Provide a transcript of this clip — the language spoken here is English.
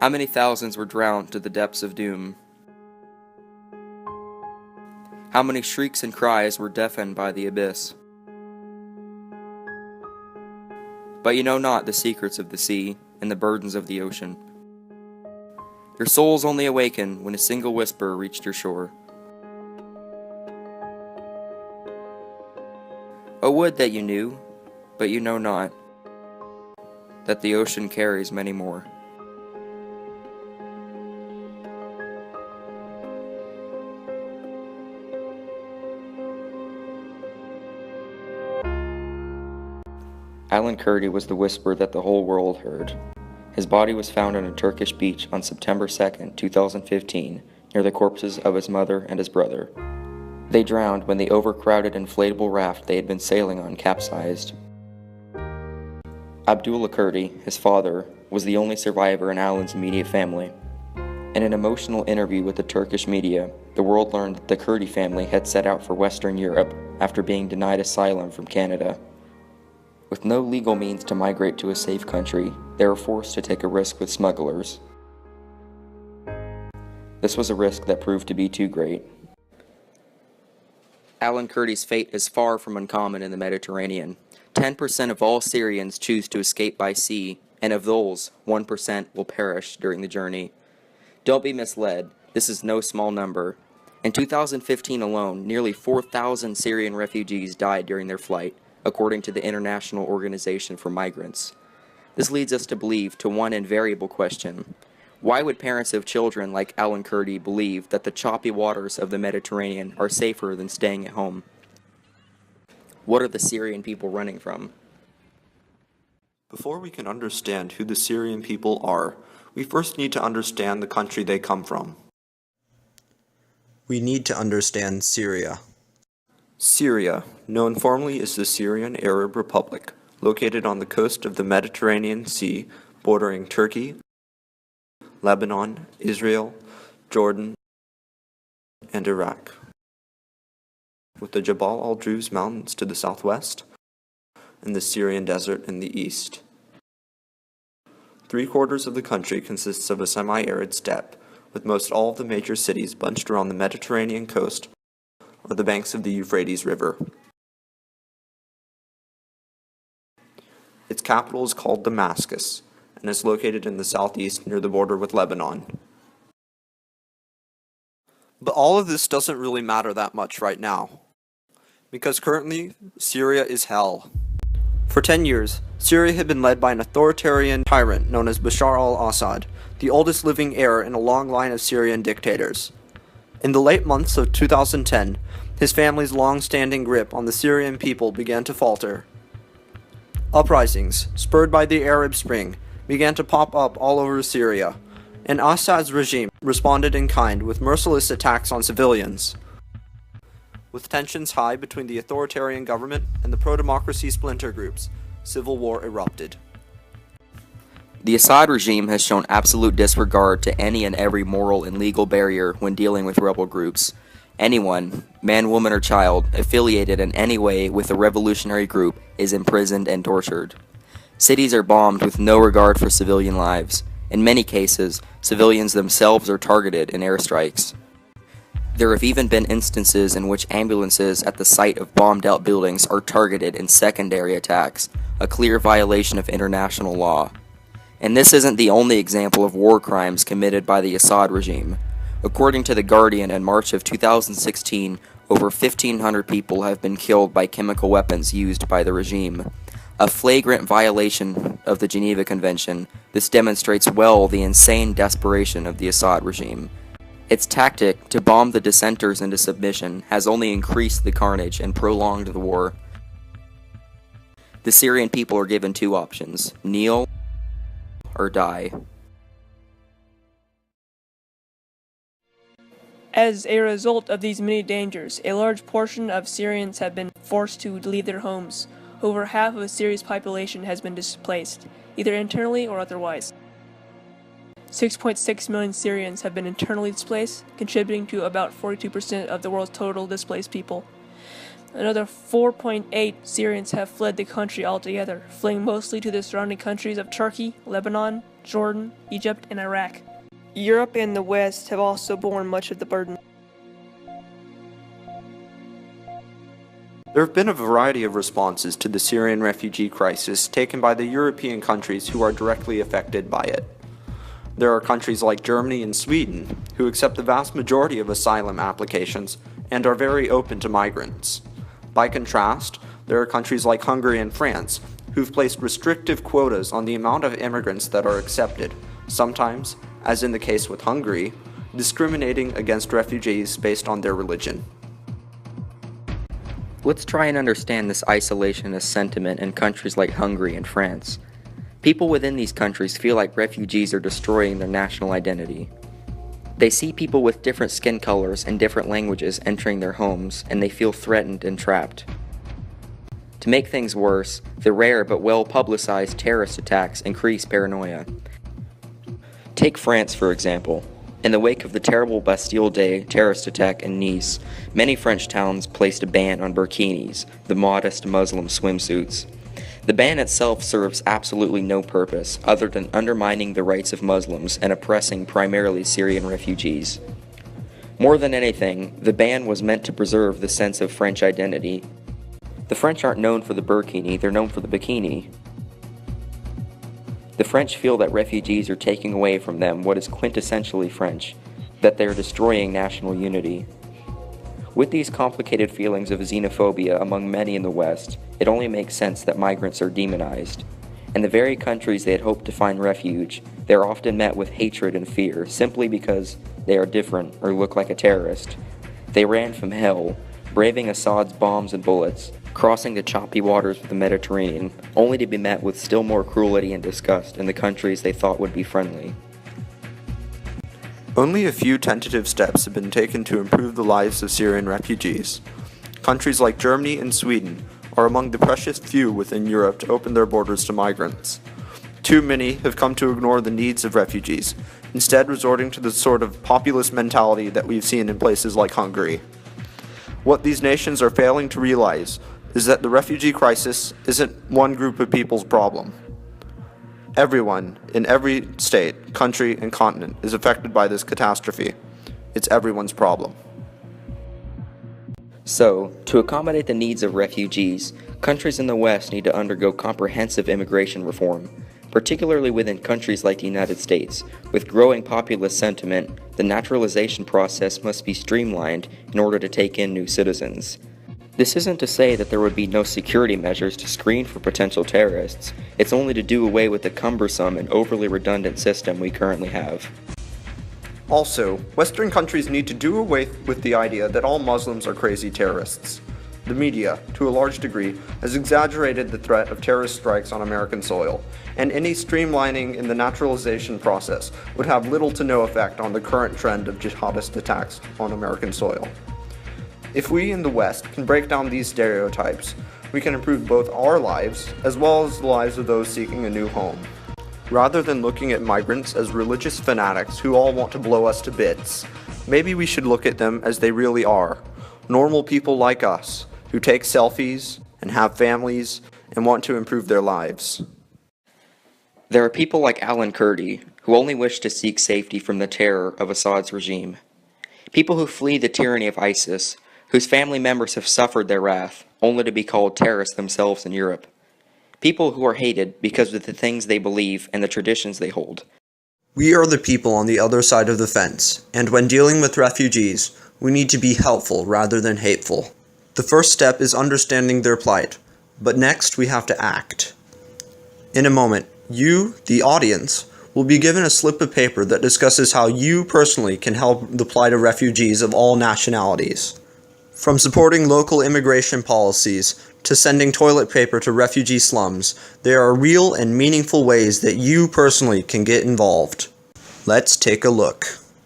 How many thousands were drowned to the depths of doom? How many shrieks and cries were deafened by the abyss? But you know not the secrets of the sea and the burdens of the ocean. Your souls only awaken when a single whisper reached your shore. Oh, would that you knew, but you know not, that the ocean carries many more. Alan Kurdi was the whisper that the whole world heard. His body was found on a Turkish beach on September 2nd, 2015, near the corpses of his mother and his brother. They drowned when the overcrowded inflatable raft they had been sailing on capsized. Abdullah Kurdi, his father, was the only survivor in Alan's immediate family. In an emotional interview with the Turkish media, the world learned that the Kurdi family had set out for Western Europe after being denied asylum from Canada. With no legal means to migrate to a safe country, they were forced to take a risk with smugglers. This was a risk that proved to be too great. Alan Kurdi's fate is far from uncommon in the Mediterranean. 10% of all Syrians choose to escape by sea, and of those, 1% will perish during the journey. Don't be misled, this is no small number. In 2015 alone, nearly 4,000 Syrian refugees died during their flight, according to the International Organization for Migrants. This leads us to believe to one invariable question. Why would parents of children like Alan Kurdi believe that the choppy waters of the Mediterranean are safer than staying at home? What are the Syrian people running from? Before we can understand who the Syrian people are, we first need to understand the country they come from. We need to understand Syria. Syria, known formally as the Syrian Arab Republic, located on the coast of the Mediterranean Sea, bordering Turkey, Lebanon, Israel, Jordan, and Iraq, with the Jabal al-Druze Mountains to the southwest and the Syrian desert in the east. 3/4 of the country consists of a semi-arid steppe, with most all of the major cities bunched around the Mediterranean coast or the banks of the Euphrates River. Its capital is called Damascus, and is located in the southeast near the border with Lebanon. But all of this doesn't really matter that much right now, because currently, Syria is hell. For 10 years, Syria had been led by an authoritarian tyrant known as Bashar al-Assad, the oldest living heir in a long line of Syrian dictators. In the late months of 2010, his family's long-standing grip on the Syrian people began to falter. Uprisings, spurred by the Arab Spring, began to pop up all over Syria, and Assad's regime responded in kind with merciless attacks on civilians. With tensions high between the authoritarian government and the pro-democracy splinter groups, civil war erupted. The Assad regime has shown absolute disregard to any and every moral and legal barrier when dealing with rebel groups. Anyone, man, woman, or child, affiliated in any way with a revolutionary group is imprisoned and tortured. Cities are bombed with no regard for civilian lives. In many cases, civilians themselves are targeted in airstrikes. There have even been instances in which ambulances at the site of bombed-out buildings are targeted in secondary attacks, a clear violation of international law. And this isn't the only example of war crimes committed by the Assad regime. According to The Guardian, in March of 2016, over 1,500 people have been killed by chemical weapons used by the regime. A flagrant violation of the Geneva Convention, this demonstrates well the insane desperation of the Assad regime. Its tactic to bomb the dissenters into submission has only increased the carnage and prolonged the war. The Syrian people are given two options: kneel or die. As a result of these many dangers, a large portion of Syrians have been forced to leave their homes. Over half of Syria's population has been displaced, either internally or otherwise. 6.6 million Syrians have been internally displaced, contributing to about 42% of the world's total displaced people. Another 4.8 Syrians have fled the country altogether, fleeing mostly to the surrounding countries of Turkey, Lebanon, Jordan, Egypt, and Iraq. Europe and the West have also borne much of the burden. There have been a variety of responses to the Syrian refugee crisis taken by the European countries who are directly affected by it. There are countries like Germany and Sweden, who accept the vast majority of asylum applications and are very open to migrants. By contrast, there are countries like Hungary and France, who've placed restrictive quotas on the amount of immigrants that are accepted, sometimes, as in the case with Hungary, discriminating against refugees based on their religion. Let's try and understand this isolationist sentiment in countries like Hungary and France. People within these countries feel like refugees are destroying their national identity. They see people with different skin colors and different languages entering their homes, and they feel threatened and trapped. To make things worse, the rare but well-publicized terrorist attacks increase paranoia. Take France, for example. In the wake of the terrible Bastille Day terrorist attack in Nice, many French towns placed a ban on burkinis, the modest Muslim swimsuits. The ban itself serves absolutely no purpose other than undermining the rights of Muslims and oppressing primarily Syrian refugees. More than anything, the ban was meant to preserve the sense of French identity. The French aren't known for the burkini, they're known for the bikini. The French feel that refugees are taking away from them what is quintessentially French, that they are destroying national unity. With these complicated feelings of xenophobia among many in the West, it only makes sense that migrants are demonized. In the very countries they had hoped to find refuge, they are often met with hatred and fear simply because they are different or look like a terrorist. They ran from hell, braving Assad's bombs and bullets, crossing the choppy waters of the Mediterranean, only to be met with still more cruelty and disgust in the countries they thought would be friendly. Only a few tentative steps have been taken to improve the lives of Syrian refugees. Countries like Germany and Sweden are among the precious few within Europe to open their borders to migrants. Too many have come to ignore the needs of refugees, instead resorting to the sort of populist mentality that we've seen in places like Hungary. What these nations are failing to realize is that the refugee crisis isn't one group of people's problem. Everyone, in every state, country, and continent is affected by this catastrophe. It's everyone's problem. So, to accommodate the needs of refugees, countries in the West need to undergo comprehensive immigration reform, particularly within countries like the United States. With growing populist sentiment, the naturalization process must be streamlined in order to take in new citizens. This isn't to say that there would be no security measures to screen for potential terrorists. It's only to do away with the cumbersome and overly redundant system we currently have. Also, Western countries need to do away with the idea that all Muslims are crazy terrorists. The media, to a large degree, has exaggerated the threat of terrorist strikes on American soil, and any streamlining in the naturalization process would have little to no effect on the current trend of jihadist attacks on American soil. If we in the West can break down these stereotypes, we can improve both our lives as well as the lives of those seeking a new home. Rather than looking at migrants as religious fanatics who all want to blow us to bits, maybe we should look at them as they really are, normal people like us, who take selfies and have families and want to improve their lives. There are people like Alan Kurdi, who only wish to seek safety from the terror of Assad's regime. People who flee the tyranny of ISIS, whose family members have suffered their wrath, only to be called terrorists themselves in Europe. People who are hated because of the things they believe and the traditions they hold. We are the people on the other side of the fence, and when dealing with refugees, we need to be helpful rather than hateful. The first step is understanding their plight, but next we have to act. In a moment, you, the audience, will be given a slip of paper that discusses how you personally can help the plight of refugees of all nationalities. From supporting local immigration policies to sending toilet paper to refugee slums, there are real and meaningful ways that you personally can get involved. Let's take a look.